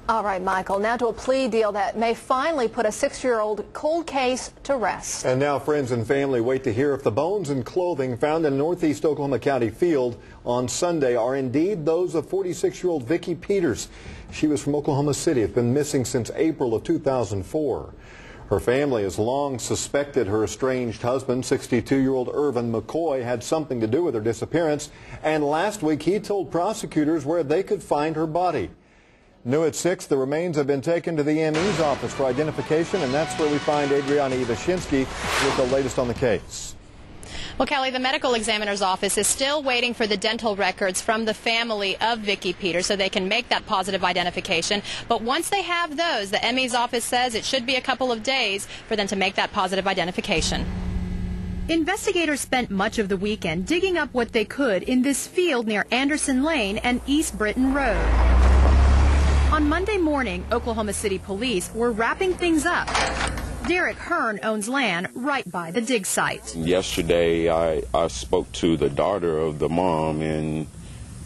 All right, Michael, now to a plea deal that may finally put a 6-year-old cold case to rest. And now friends and family wait to hear if the bones and clothing found in Northeast Oklahoma County field on Sunday are indeed those of 46-year-old Vicki Peters. She was from Oklahoma City, has been missing since April of 2004. Her family has long suspected her estranged husband, 62-year-old Irvin McCoy, had something to do with her disappearance, and last week he told prosecutors where they could find her body. New at 6, the remains have been taken to the ME's office for identification, and that's where we find Adriana Ivashinsky with the latest on the case. Well, Kelly, the medical examiner's office is still waiting for the dental records from the family of Vicki Peters so they can make that positive identification. But once they have those, the ME's office says it should be a couple of days for them to make that positive identification. Investigators spent much of the weekend digging up what they could in this field near Anderson Lane and East Britton Road. On Monday morning, Oklahoma City police were wrapping things up. Derek Hearn owns land right by the dig site. Yesterday, I spoke to the daughter of the mom, and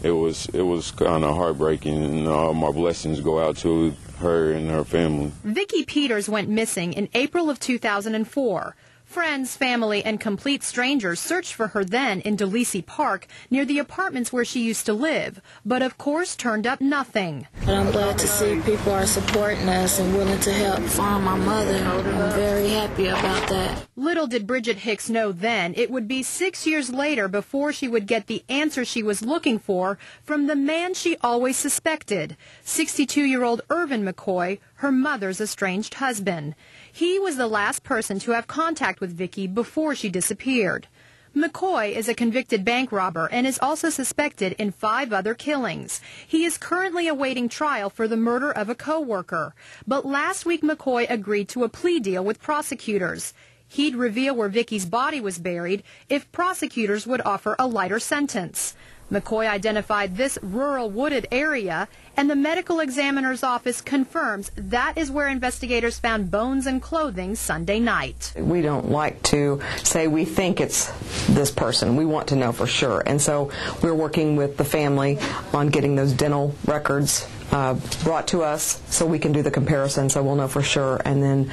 it was kind of heartbreaking, and all my blessings go out to her and her family. Vicki Peters went missing in April of 2004. Friends, family, and complete strangers searched for her then in DeLisi Park near the apartments where she used to live, but of course turned up nothing. But I'm glad to see people are supporting us and willing to help find my mother. I'm very happy about that. Little did Bridget Hicks know then it would be 6 years later before she would get the answer she was looking for from the man she always suspected, 62-year-old Irvin McCoy, her mother's estranged husband. He was the last person to have contact with Vicki before she disappeared. McCoy is a convicted bank robber and is also suspected in 5 other killings. He is currently awaiting trial for the murder of a co-worker. But last week McCoy agreed to a plea deal with prosecutors. He'd reveal where Vicki's body was buried if prosecutors would offer a lighter sentence. McCoy identified this rural wooded area, and the medical examiner's office confirms that is where investigators found bones and clothing Sunday night. We don't like to say we think it's this person. We want to know for sure. And so we're working with the family on getting those dental records brought to us so we can do the comparison so we'll know for sure, and then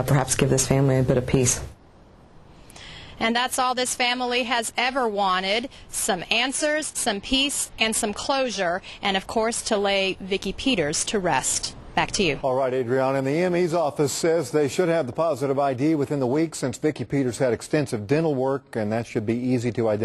perhaps give this family a bit of peace. And that's all this family has ever wanted: some answers, some peace, and some closure, and of course to lay Vicki Peters to rest. Back to you. All right, Adriana, and the ME's office says they should have the positive ID within the week since Vicki Peters had extensive dental work, and that should be easy to identify.